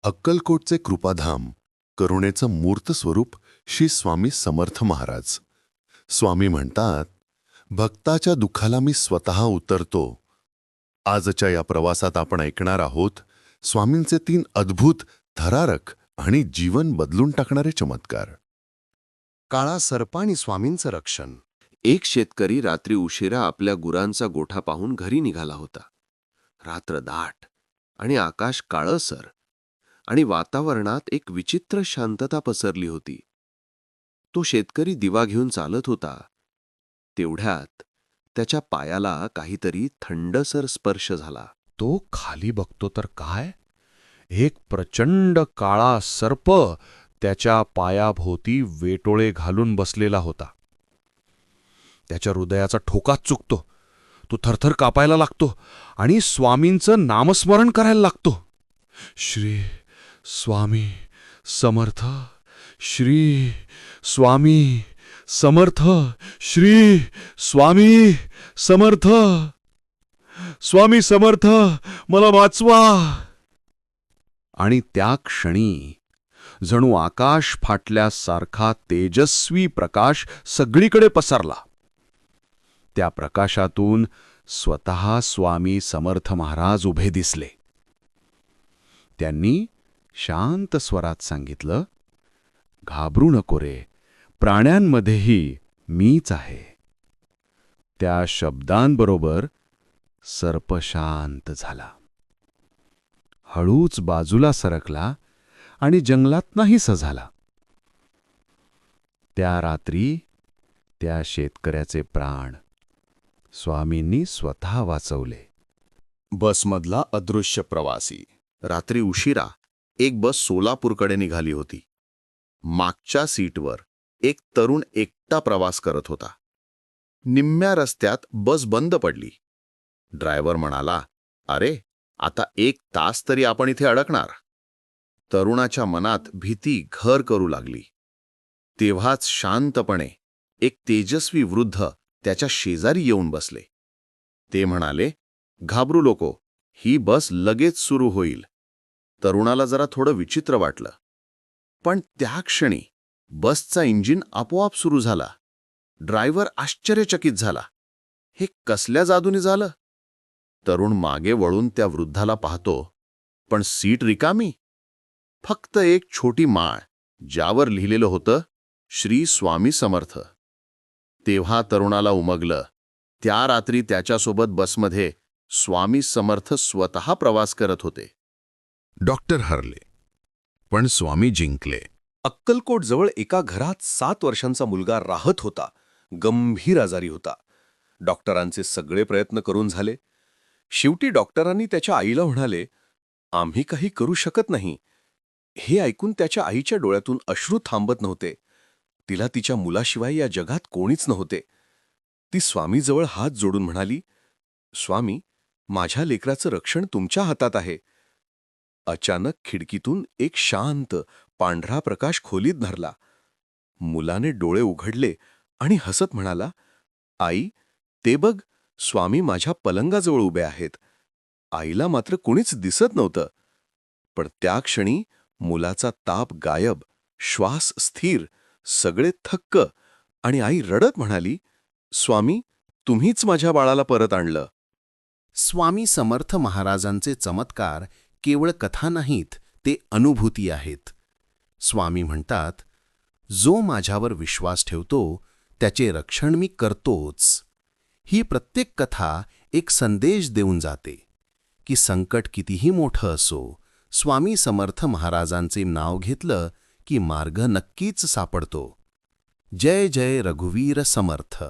अक्कलकोटचे कृपाधाम, करुणेचं मूर्त स्वरूप श्री स्वामी समर्थ महाराज. स्वामी म्हणतात, भक्ताच्या दुःखाला मी स्वतः उतरतो. आजच्या या प्रवासात आपण ऐकणार आहोत स्वामींचे 3 अद्भुत, थरारक आणि जीवन बदलून टाकणारे चमत्कार. काळा सर्प आणि स्वामींचं रक्षण. एक शेतकरी रात्री उशिरा आपल्या गुरांचा गोठा पाहून घरी निघाला होता. रात्र दाट आणि आकाश काळसर आणि वातावरणात एक विचित्र शांतता पसरली होती. तो शेतकरी दिवा घेऊन चालत होता. तेवढ्यात त्याच्या पायाला काहीतरी थंडसर स्पर्श झाला. तो खाली बघतो तर काय, एक प्रचंड काळा सर्प त्याच्या पायाभोवती वेटोळे घालून बसलेला होता. त्याच्या हृदयाचा ठोकाच चुकतो. तो थरथर कापायला लागतो आणि स्वामींचं नामस्मरण करायला लागतो. श्री स्वामी समर्थ, श्री स्वामी समर्थ, श्री स्वामी समर्थ, स्वामी समर्थ, मला वाचवा. आणि त्या क्षणी जणू आकाश फाटल्यासारखा तेजस्वी प्रकाश सगळीकडे पसरला. त्या प्रकाशातून स्वतः स्वामी समर्थ महाराज उभे दिसले. त्यांनी शांत स्वरात सांगितलं, घाबरू नको रे, प्राण्यांमध्येही मीच आहे. त्या शब्दांबरोबर सर्प शांत झाला, हळूच बाजूला सरकला आणि जंगलात नाहीसा झाला. त्या रात्री त्या शेतकऱ्याचे प्राण स्वामींनी स्वतः वाचवले. बसमधला अदृश्य प्रवासी. रात्री उशिरा एक बस सोलापूरकडे निघाली होती. मागच्या सीटवर एक तरुण एकटा प्रवास करत होता. निम्म्या रस्त्यात बस बंद पडली. ड्रायव्हर म्हणाला, अरे, आता 1 तास तरी आपण इथे अडकणार. तरुणाच्या मनात भीती घर करू लागली. तेव्हाच शांतपणे एक तेजस्वी वृद्ध त्याच्या शेजारी येऊन बसले. ते म्हणाले, घाबरू नको, ही बस लगेच सुरू होईल. तरुणाला जरा थोडं विचित्र वाटलं, पण त्या क्षणी बसचा इंजिन आपोआप सुरू झाला. ड्रायव्हर आश्चर्यचकित झाला. हे कसल्या जादूने झालं? तरुण मागे वळून त्या वृद्धाला पाहतो, पण सीट रिकामी. फक्त एक छोटी माळ, ज्यावर लिहिलेलं होतं, श्री स्वामी समर्थ. तेव्हा तरुणाला उमगलं, त्या रात्री त्याच्यासोबत बसमध्ये स्वामी समर्थ स्वतः प्रवास करत होते. डॉक्टर हरले, पण स्वामी जिंकले. अक्कलकोटजवळ एका घरात 7 वर्षांचा मुलगा राहत होता. गंभीर आजारी होता. डॉक्टरांचे सगळे प्रयत्न करून झाले. शेवटी डॉक्टरांनी त्याच्या आईला म्हणाले, आम्ही काही करू शकत नाही. हे ऐकून त्याच्या आईच्या डोळ्यातून अश्रू थांबत नव्हते. तिला तिच्या मुलाशिवाय या जगात कोणीच नव्हते. ती स्वामीजवळ हात जोडून म्हणाली, स्वामी, माझ्या लेकराचं रक्षण तुमच्या हातात आहे. अचानक खिडकीतून एक शांत पांढरा प्रकाश खोलीत धरला. मुलाने डोळे उघडले आणि हसत म्हणाला, आई, ते बघ, स्वामी माझ्या पलंगाजवळ उभे आहेत. आईला मात्र कुणीच दिसत नव्हतं. पण त्या क्षणी मुलाचा ताप गायब, श्वास स्थिर, सगळे थक्क, आणि आई रडत म्हणाली, स्वामी, तुम्हीच माझ्या बाळाला परत आणलं. स्वामी समर्थ महाराजांचे चमत्कार केवळ कथा नाहीत, ते अनुभूती आहेत. स्वामी म्हणतात, जो माझ्यावर विश्वास ठेवतो त्याचे रक्षण मी करतोच. ही प्रत्येक कथा एक संदेश देऊन जाते की संकट कितीही मोठं असो, स्वामी समर्थ महाराजांचे नाव घेतलं की मार्ग नक्कीच सापडतो. जय जय रघुवीर समर्थ.